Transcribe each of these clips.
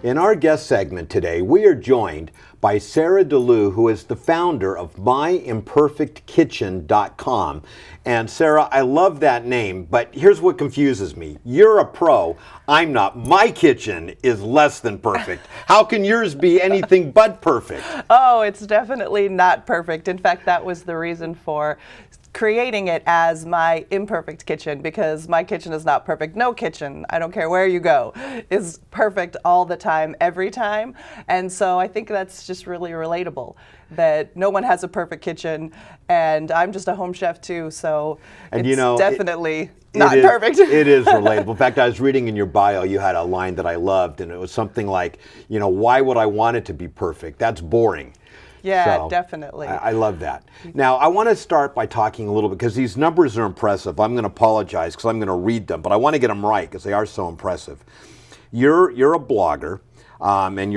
In our guest segment today, we are joined by Sara DeLeeuw, who is the founder of myimperfectkitchen.com. And Sara, I love that name, but here's what confuses me. You're a pro. I'm not. My kitchen is less than perfect. How can yours be anything but perfect? Oh, it's definitely not perfect. In fact, that was the reason for creating it as My Imperfect Kitchen, because my kitchen is not perfect. No kitchen, I don't care where you go, is perfect all the time, every time. And so I think that's just really relatable, that no one has a perfect kitchen, and I'm just a home chef too, so and it's definitely not is, perfect. It is relatable. In fact, I was reading in your bio, you had a line that I loved, and it was something like, why would I want it to be perfect? That's boring. Yeah, so, definitely. I love that. Now, I want to start by talking a little bit, because these numbers are impressive. I'm going to apologize because I'm going to read them, but I want to get them right because they are so impressive. You're a blogger, and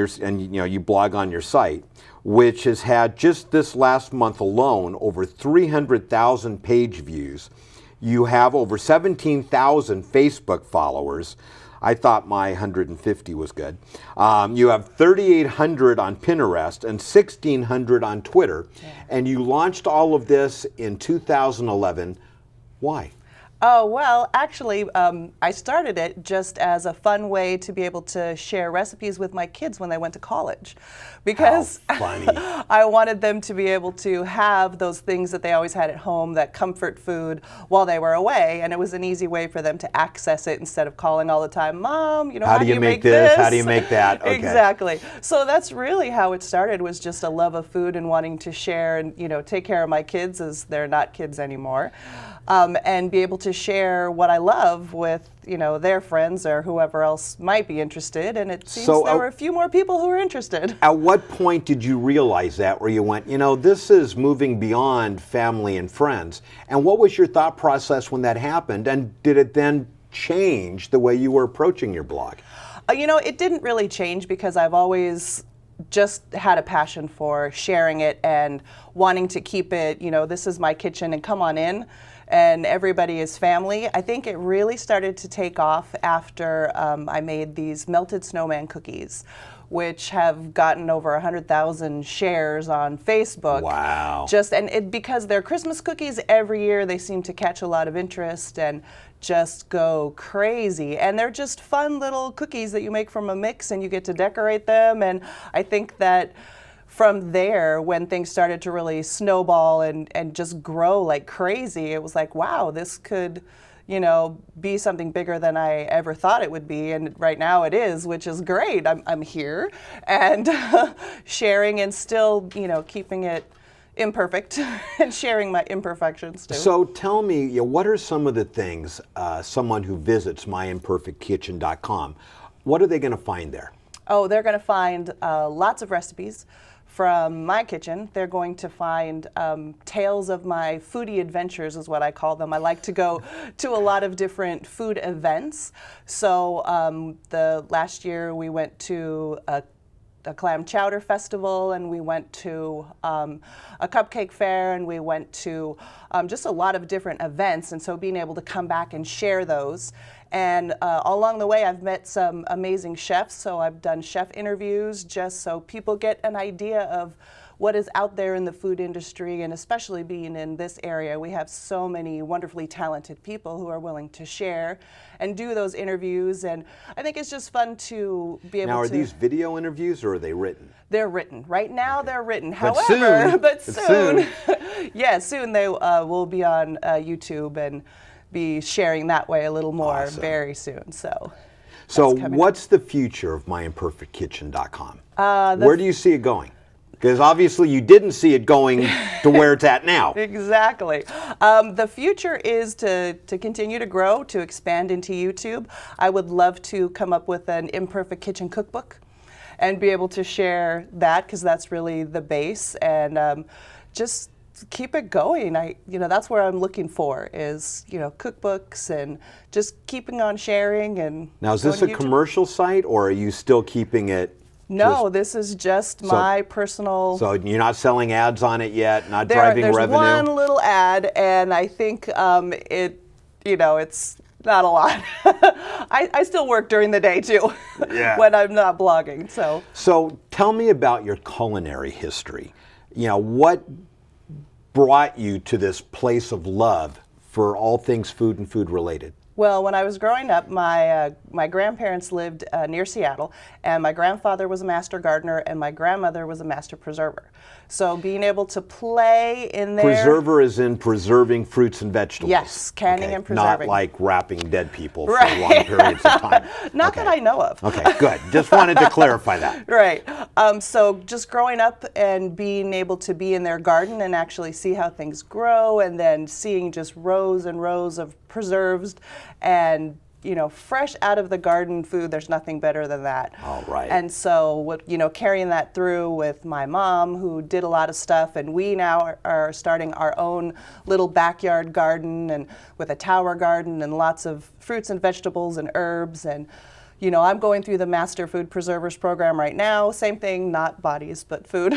you blog on your site, which has had just this last month alone over 300,000 page views. You have over 17,000 Facebook followers. I thought my 150 was good. You have 3,800 on Pinterest and 1,600 on Twitter. Yeah. And you launched all of this in 2011. Why? Oh, well, actually, I started it just as a fun way to be able to share recipes with my kids when they went to college. Because I wanted them to be able to have those things that they always had at home, that comfort food, while they were away. And it was an easy way for them to access it instead of calling all the time, Mom, how do you make this? How do you make that? Okay. Exactly. So that's really how it started, was just a love of food and wanting to share and, take care of my kids, as they're not kids anymore. And be able to share what I love with, their friends or whoever else might be interested. And it seems there were a few more people who were interested. At what point did you realize that, where you went, this is moving beyond family and friends? And what was your thought process when that happened? And did it then change the way you were approaching your blog? It didn't really change, because I've always just had a passion for sharing it and wanting to keep it, this is my kitchen and come on in. And everybody is family. I think it really started to take off after I made these melted snowman cookies, which have gotten over 100,000 shares on Facebook. Wow. Because they're Christmas cookies every year, they seem to catch a lot of interest and just go crazy. And they're just fun little cookies that you make from a mix, and you get to decorate them. And I think that from there, when things started to really snowball and just grow like crazy, it was like, wow, this could, be something bigger than I ever thought it would be. And right now it is, which is great. I'm here and sharing and still, keeping it imperfect and sharing my imperfections too. So tell me, what are some of the things someone who visits myimperfectkitchen.com, what are they going to find there? Oh, they're going to find lots of recipes from my kitchen. They're going to find tales of my foodie adventures, is what I call them. I like to go to a lot of different food events. So the last year we went to a clam chowder festival, and we went to a cupcake fair, and we went to just a lot of different events. And so being able to come back and share those. And along the way, I've met some amazing chefs, so I've done chef interviews just so people get an idea of what is out there in the food industry, and especially being in this area, we have so many wonderfully talented people who are willing to share and do those interviews, and I think it's just fun to be able to... Now, are these video interviews, or are they written? They're written. Right now, they're written. But soon, yeah, soon they will be on YouTube and be sharing that way a little more very soon. So what's the future of myimperfectkitchen.com? Where do you see it going? Because obviously you didn't see it going to where it's at now. Exactly. The future is to continue to grow, to expand into YouTube. I would love to come up with an imperfect kitchen cookbook and be able to share that, because that's really the base, and just keep it going. That's where I'm looking for, is, cookbooks and just keeping on sharing. And now, is this a commercial site, or are you still keeping it? No, this is just my personal... So you're not selling ads on it yet, not driving revenue? There's one little ad, and I think it's Not a lot. I still work during the day too, when I'm not blogging. So tell me about your culinary history. What brought you to this place of love for all things food and food related? Well, when I was growing up, my grandparents lived near Seattle, and my grandfather was a master gardener, and my grandmother was a master preserver. So being able to play in there. Preserver is in preserving fruits and vegetables. Yes, canning and preserving. Not like wrapping dead people for long periods of time. Not that I know of. Okay, good. Just wanted to clarify that. Right. So just growing up and being able to be in their garden and actually see how things grow, and then seeing just rows and rows of preserves and fresh out of the garden food, there's nothing better than that. All right. And so, carrying that through with my mom, who did a lot of stuff, and we now are starting our own little backyard garden, and with a tower garden and lots of fruits and vegetables and herbs. And I'm going through the Master Food Preservers program right now. Same thing, not bodies, but food.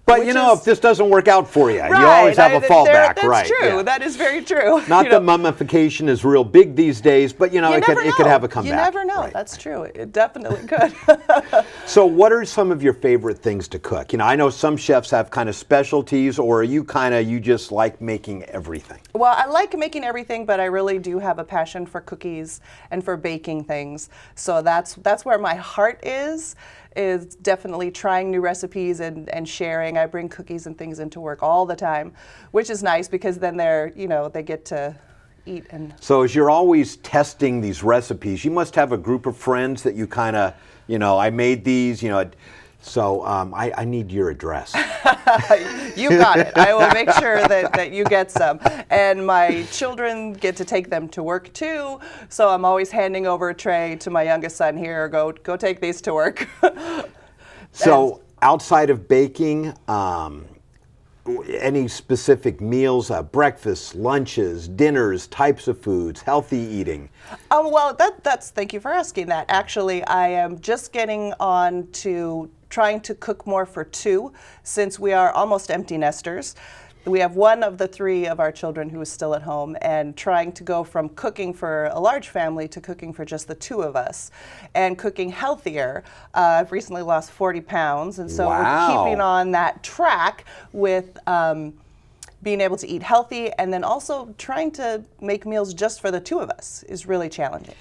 But if this doesn't work out for you, you always have a fallback, that's right? True. Yeah. That is very true. Not that mummification is real big these days, but it could have a comeback. You never know. Right. That's true. It definitely could. So what are some of your favorite things to cook? I know some chefs have kind of specialties, or are you just like making everything? Well, I like making everything, but I really do have a passion for cookies and for baking things. So that's where my heart is definitely trying new recipes and sharing. I bring cookies and things into work all the time, which is nice because then they get to eat. And so as you're always testing these recipes, you must have a group of friends that you kind of, I made these, so I need your address. You got it. I will make sure that you get some. And my children get to take them to work too, so I'm always handing over a tray to my youngest son. Here, go take these to work. So outside of baking, any specific meals, breakfasts, lunches, dinners, types of foods, healthy eating? Well, thank you for asking that. Actually, I am just getting on to trying to cook more for two, since we are almost empty nesters. We have one of the three of our children who is still at home, and trying to go from cooking for a large family to cooking for just the two of us, and cooking healthier. I've recently lost 40 pounds, and so we're keeping on that track with being able to eat healthy, and then also trying to make meals just for the two of us is really challenging.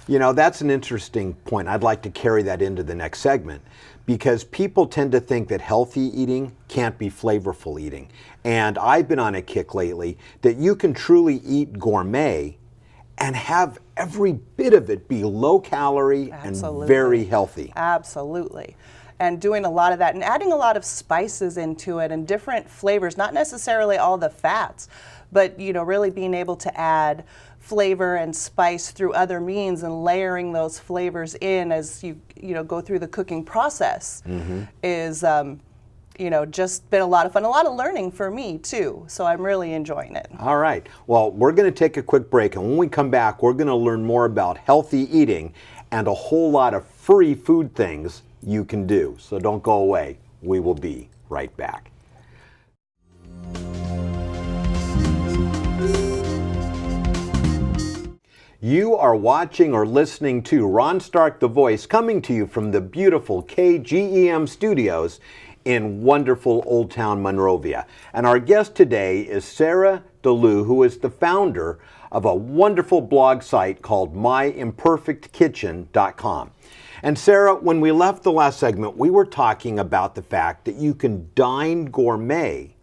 That's an interesting point. I'd like to carry that into the next segment, because people tend to think that healthy eating can't be flavorful eating. And I've been on a kick lately that you can truly eat gourmet and have every bit of it be low calorie and very healthy. Absolutely. And doing a lot of that and adding a lot of spices into it and different flavors, not necessarily all the fats, but really being able to add flavor and spice through other means and layering those flavors in as you go through the cooking process is just been a lot of fun, a lot of learning for me too. So I'm really enjoying it. All right. Well, we're going to take a quick break, and when we come back, we're going to learn more about healthy eating and a whole lot of free food things you can do. So don't go away. We will be right back. You are watching or listening to Ron Stark the Voice, coming to you from the beautiful KGEM studios in wonderful Old Town Monrovia. And our guest today is Sara DeLeeuw, who is the founder of a wonderful blog site called myimperfectkitchen.com. And Sara, when we left the last segment, we were talking about the fact that you can dine gourmet,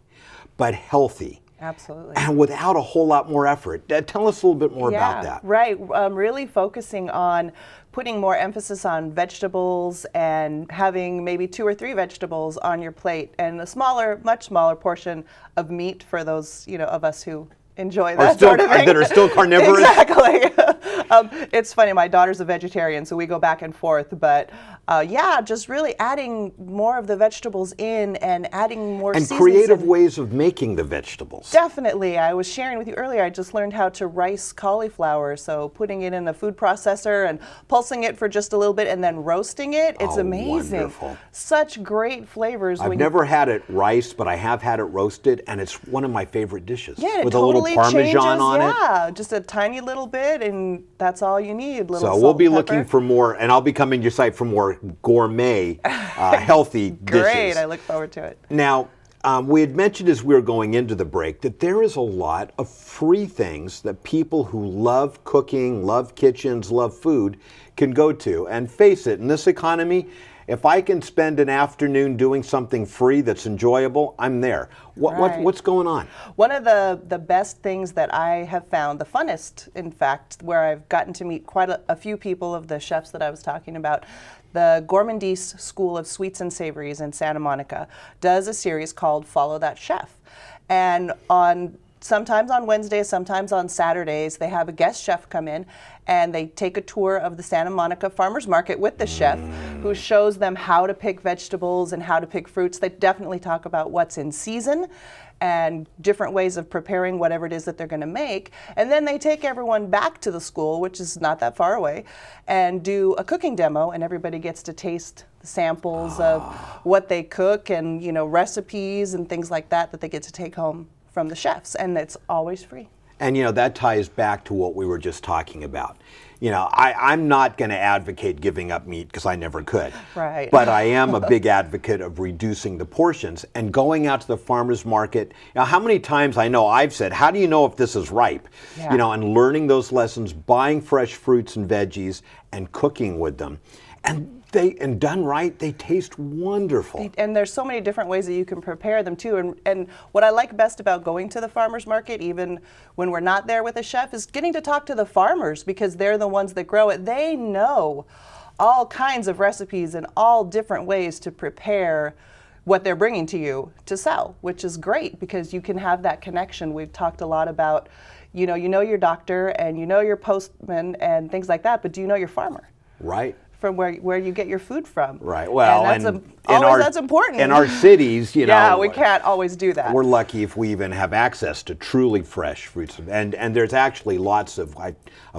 but healthy. Absolutely. And without a whole lot more effort. Tell us a little bit more about that. Right. Really focusing on putting more emphasis on vegetables and having maybe 2 or 3 vegetables on your plate, and a much smaller portion of meat for those, of us who enjoy that sort of thing. That are still carnivorous. Exactly. It's funny, my daughter's a vegetarian, so we go back and forth, but yeah, just really adding more of the vegetables in and adding more And seasons creative in. ways of making the vegetables. Definitely. I was sharing with you earlier, I just learned how to rice cauliflower, so putting it in a food processor and pulsing it for just a little bit and then roasting it. It's Oh, amazing. wonderful. Such great flavors. I've never had it riced, but I have had it roasted, and it's one of my favorite dishes. Yeah, it with totally a little Parmesan changes, on it. Yeah, just a tiny little bit, and that's all you need. Little So salt we'll be and looking pepper. for more, and I'll be coming to your site for more gourmet, healthy dishes. Great, I look forward to it. Now, we had mentioned as we were going into the break that there is a lot of free things that people who love cooking, love kitchens, love food can go to. And face it, in this economy, if I can spend an afternoon doing something free that's enjoyable, I'm there. Right. What's going on? One of the best things that I have found, the funnest, in fact, where I've gotten to meet quite a few people of the chefs that I was talking about, the Gourmandise School of Sweets and Savories in Santa Monica does a series called Follow That Chef. And sometimes on Wednesdays, sometimes on Saturdays, they have a guest chef come in and they take a tour of the Santa Monica Farmers Market with the chef who shows them how to pick vegetables and how to pick fruits. They definitely talk about what's in season and different ways of preparing whatever it is that they're going to make. And then they take everyone back to the school, which is not that far away, and do a cooking demo, and everybody gets to taste the samples of what they cook and, recipes and things like that that they get to take home from the chefs, and it's always free. And that ties back to what we were just talking about. I'm not going to advocate giving up meat because I never could. Right. But I am a big advocate of reducing the portions and going out to the farmer's market. How many times I know I've said, how do you know if this is ripe? Yeah. And learning those lessons, buying fresh fruits and veggies and cooking with them. And done right, they taste wonderful. And there's so many different ways that you can prepare them too. And what I like best about going to the farmer's market, even when we're not there with a chef, is getting to talk to the farmers because they're the ones that grow it. They know all kinds of recipes and all different ways to prepare what they're bringing to you to sell, which is great because you can have that connection. We've talked a lot about, you know your doctor and your postman and things like that, but do you know your farmer? Right. From where you get your food from. Right. Well, that's important. In our cities, yeah, we can't always do that. We're lucky if we even have access to truly fresh fruits, and there's actually lots of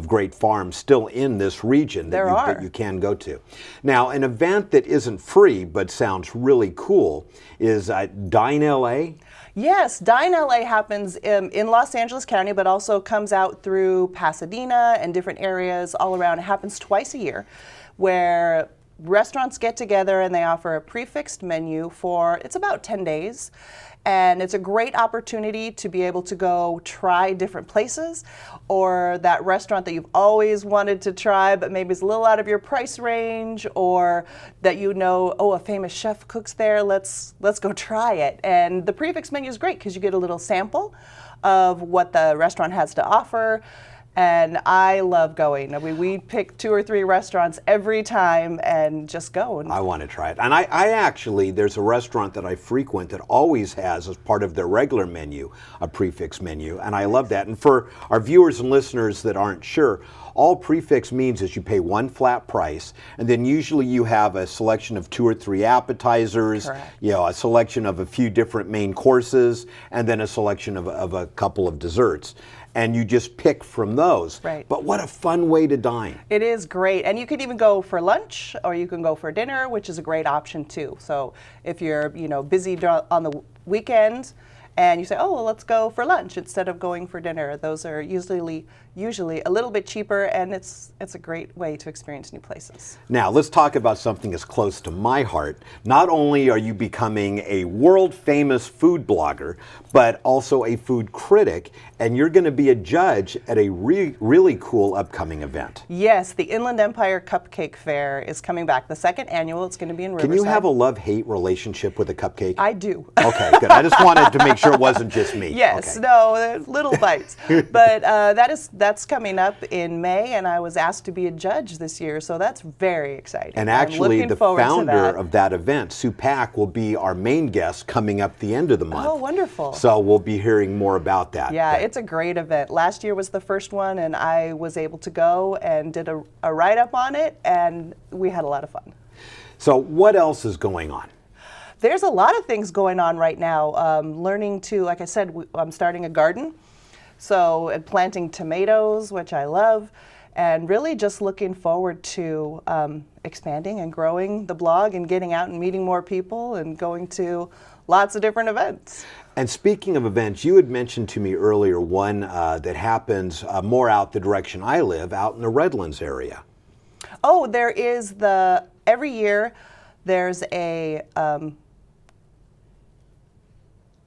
great farms still in this region that you can go to. Now, an event that isn't free but sounds really cool is Dine LA. Yes, Dine LA happens in Los Angeles County, but also comes out through Pasadena and different areas all around. It happens twice a year, where restaurants get together and they offer a prefixed menu it's about 10 days. And it's a great opportunity to be able to go try different places or that restaurant that you've always wanted to try, but maybe it's a little out of your price range, or that a famous chef cooks there, let's go try it. And the prefix menu is great because you get a little sample of what the restaurant has to offer. And I love going. We pick 2 or 3 restaurants every time and just go. I want to try it. And I actually, there's a restaurant that I frequent that always has, as part of their regular menu, a prefix menu. And I love that. And for our viewers and listeners that aren't sure, all prefix means is you pay one flat price, and then usually you have a selection of 2 or 3 appetizers, correct, a selection of a few different main courses, and then a selection of a couple of desserts. And you just pick from those. Right. But what a fun way to dine. It is great. And you can even go for lunch or you can go for dinner, which is a great option too. So if you're, busy on the weekend and you say, oh, well, let's go for lunch instead of going for dinner, those are usually a little bit cheaper, and it's a great way to experience new places. Now, let's talk about something as close to my heart. Not only are you becoming a world-famous food blogger, but also a food critic, and you're going to be a judge at a really cool upcoming event. Yes, the Inland Empire Cupcake Fair is coming back. The second annual, it's going to be in Riverside. Can you have a love-hate relationship with a cupcake? I do. Okay, good. I just wanted to make sure it wasn't just me. Yes, okay. no, little bites. But that is that's coming up in May, and I was asked to be a judge this year, so that's very exciting. And I'm actually, looking the forward to founder that. of that event, Sue Pack, will be our main guest coming up the end of the month. Oh, wonderful. So we'll be hearing more about that. Yeah, But- it's a great event. Last year was the first one, and I was able to go and did a write-up on it, and we had a lot of fun. So what else is going on? There's a lot of things going on right now. Learning to, like I said, I'm starting a garden. So, and planting tomatoes, which I love, and really just looking forward to expanding and growing the blog and getting out and meeting more people and going to lots of different events. And speaking of events, you had mentioned to me earlier one that happens more out the direction I live, out in the Redlands area. Oh, there is every year there's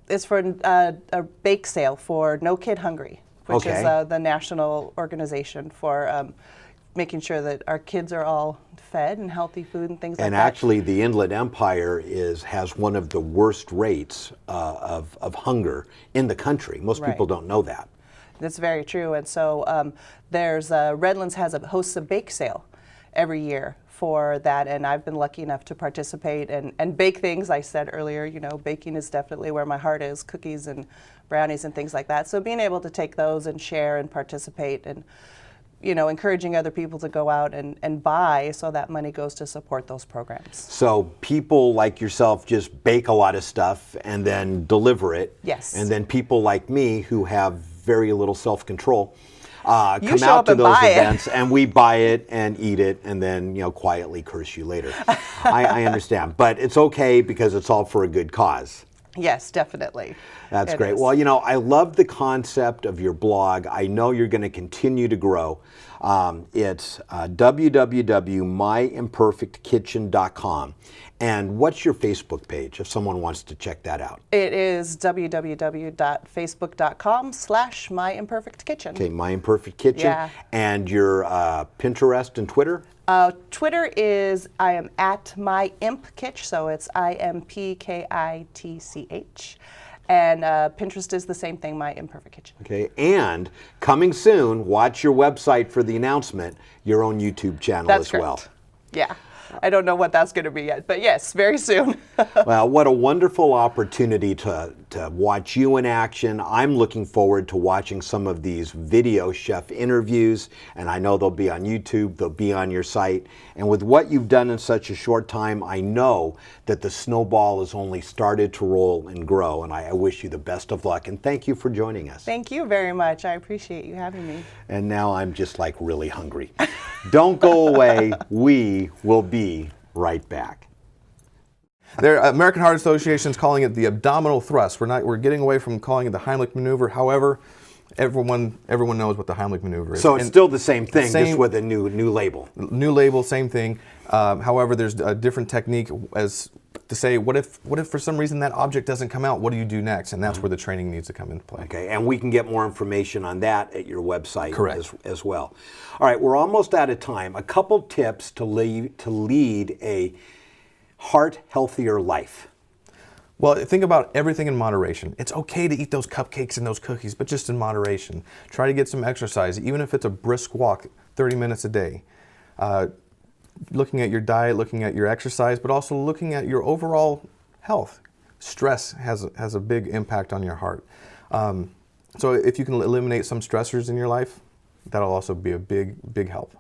it's for a bake sale for No Kid Hungry, which is the national organization for making sure that our kids are all fed and healthy food and things like that. And actually, the Inland Empire has one of the worst rates of hunger in the country. Most people don't know that. That's very true. And so there's Redlands hosts a bake sale every year for that, and I've been lucky enough to participate and bake things. I said earlier, baking is definitely where my heart is, cookies and brownies and things like that. So being able to take those and share and participate and, encouraging other people to go out and buy, so that money goes to support those programs. So people like yourself just bake a lot of stuff and then deliver it. Yes. And then people like me who have very little self-control come show out up to and those buy it. events and we buy it and eat it and then quietly curse you later. I understand, but it's okay because it's all for a good cause. Yes, definitely. That's It great. is. Well, I love the concept of your blog. I know you're going to continue to grow. It's www.myimperfectkitchen.com. And what's your Facebook page if someone wants to check that out? It is www.facebook.com/myimperfectkitchen. Okay, My Imperfect Kitchen. Yeah. And your Pinterest and Twitter? Twitter is I am at myimppkitch, so it's IMPKITCH. And Pinterest is the same thing, My Imperfect Kitchen. Okay, and coming soon, watch your website for the announcement, your own YouTube channel That's as correct. well. Yeah. I don't know what that's going to be yet, but yes, very soon. Well, what a wonderful opportunity to watch you in action. I'm looking forward to watching some of these video chef interviews, and I know they'll be on YouTube, they'll be on your site. And with what you've done in such a short time, I know that the snowball has only started to roll and grow, and I wish you the best of luck, and thank you for joining us. Thank you very much. I appreciate you having me. And now I'm just like really hungry. Don't go away. We will be right back. The American Heart Association is calling it the abdominal thrust. We're getting away from calling it the Heimlich maneuver. However, everyone knows what the Heimlich maneuver is. So it's still the same thing, just same- with a new label. New label, same thing. However, there's a different technique as to say, what if for some reason that object doesn't come out? What do you do next? And that's where the training needs to come into play. Okay, and we can get more information on that at your website. Correct. As well. All right, we're almost out of time. A couple tips to lead a heart healthier life. Well, think about everything in moderation. It's okay to eat those cupcakes and those cookies, but just in moderation. Try to get some exercise, even if it's a brisk walk, 30 minutes a day. Looking at your diet, looking at your exercise, but also looking at your overall health. Stress has a big impact on your heart. So if you can eliminate some stressors in your life, that'll also be a big help.